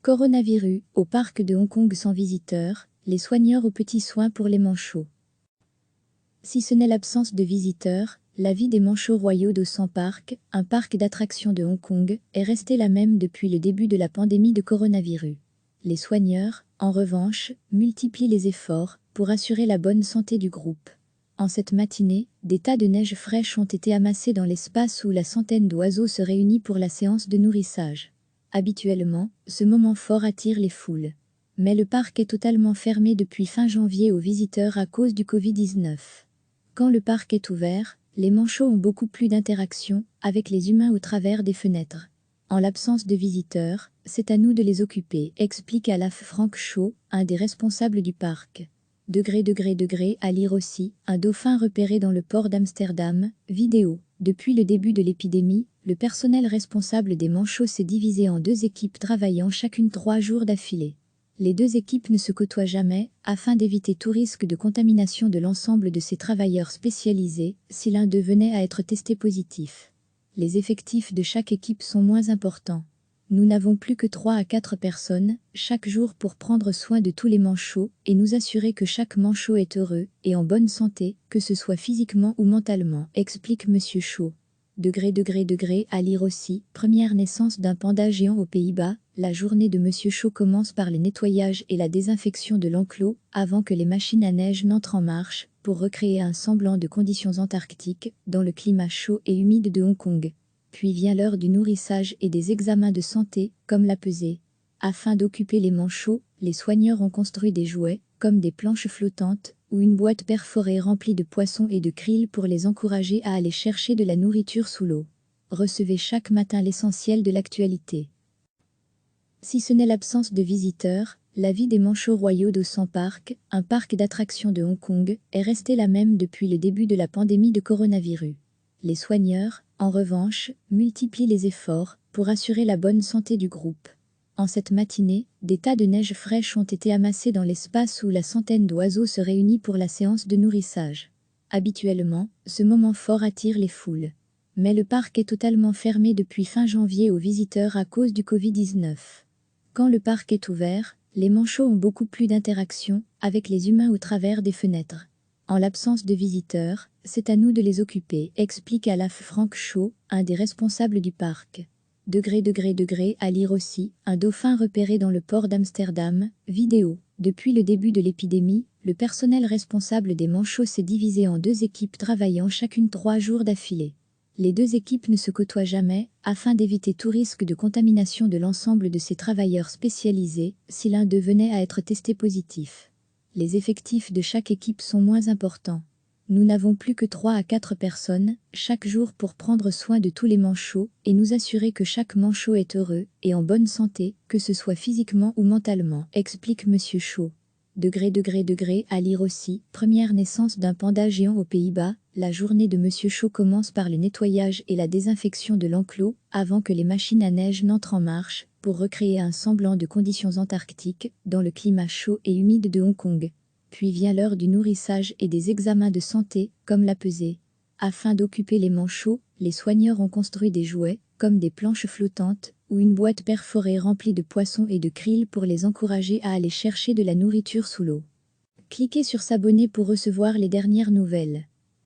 Coronavirus, au parc de Hong Kong sans visiteurs, les soigneurs aux petits soins pour les manchots. Si ce n'est l'absence de visiteurs, la vie des manchots royaux d'Osan Park, un parc d'attractions de Hong Kong, est restée la même depuis le début de la pandémie de coronavirus. Les soigneurs, en revanche, multiplient les efforts pour assurer la bonne santé du groupe. En cette matinée, des tas de neige fraîche ont été amassés dans l'espace où la centaine d'oiseaux se réunit pour la séance de nourrissage. Habituellement, ce moment fort attire les foules. Mais le parc est totalement fermé depuis fin janvier aux visiteurs à cause du Covid-19. Quand le parc est ouvert, les manchots ont beaucoup plus d'interactions avec les humains au travers des fenêtres. En l'absence de visiteurs, c'est à nous de les occuper, explique Alaf Frank Shaw, un des responsables du parc. À lire aussi, un dauphin repéré dans le port d'Amsterdam, vidéo. Depuis le début de l'épidémie, le personnel responsable des manchots s'est divisé en deux équipes travaillant chacune 3 jours d'affilée. Les deux équipes ne se côtoient jamais, afin d'éviter tout risque de contamination de l'ensemble de ces travailleurs spécialisés, si l'un d'eux venait à être testé positif. Les effectifs de chaque équipe sont moins importants. Nous n'avons plus que 3 à 4 personnes, chaque jour pour prendre soin de tous les manchots et nous assurer que chaque manchot est heureux et en bonne santé, que ce soit physiquement ou mentalement, explique Monsieur Shaw. À lire aussi, première naissance d'un panda géant aux Pays-Bas, la journée de Monsieur Shaw commence par le nettoyage et la désinfection de l'enclos, avant que les machines à neige n'entrent en marche, pour recréer un semblant de conditions antarctiques, dans le climat chaud et humide de Hong Kong. Puis vient l'heure du nourrissage et des examens de santé, comme la pesée. Afin d'occuper les manchots, les soigneurs ont construit des jouets, comme des planches flottantes, ou une boîte perforée remplie de poissons et de krill pour les encourager à aller chercher de la nourriture sous l'eau. Recevez chaque matin l'essentiel de l'actualité. Si ce n'est l'absence de visiteurs, la vie des manchots royaux d'Osan Park, un parc d'attractions de Hong Kong, est restée la même depuis le début de la pandémie de coronavirus. Les soigneurs, en revanche, multiplient les efforts pour assurer la bonne santé du groupe. En cette matinée, des tas de neige fraîche ont été amassés dans l'espace où la centaine d'oiseaux se réunit pour la séance de nourrissage. Habituellement, ce moment fort attire les foules. Mais le parc est totalement fermé depuis fin janvier aux visiteurs à cause du Covid-19. Quand le parc est ouvert, les manchots ont beaucoup plus d'interactions avec les humains au travers des fenêtres. En l'absence de visiteurs, c'est à nous de les occuper, explique Alaf Frank Shaw, un des responsables du parc. À lire aussi, un dauphin repéré dans le port d'Amsterdam, vidéo. Depuis le début de l'épidémie, le personnel responsable des manchots s'est divisé en deux équipes travaillant chacune 3 jours d'affilée. Les deux équipes ne se côtoient jamais, afin d'éviter tout risque de contamination de l'ensemble de ces travailleurs spécialisés, si l'un d'eux venait à être testé positif. Les effectifs de chaque équipe sont moins importants. Nous n'avons plus que 3 à 4 personnes, chaque jour pour prendre soin de tous les manchots et nous assurer que chaque manchot est heureux et en bonne santé, que ce soit physiquement ou mentalement, explique Monsieur Shaw. À lire aussi, première naissance d'un panda géant aux Pays-Bas, la journée de Monsieur Shaw commence par le nettoyage et la désinfection de l'enclos, avant que les machines à neige n'entrent en marche, pour recréer un semblant de conditions antarctiques, dans le climat chaud et humide de Hong Kong. Puis vient l'heure du nourrissage et des examens de santé, comme la pesée. Afin d'occuper les manchots, les soigneurs ont construit des jouets, comme des planches flottantes, ou une boîte perforée remplie de poissons et de krill pour les encourager à aller chercher de la nourriture sous l'eau. Cliquez sur s'abonner pour recevoir les dernières nouvelles.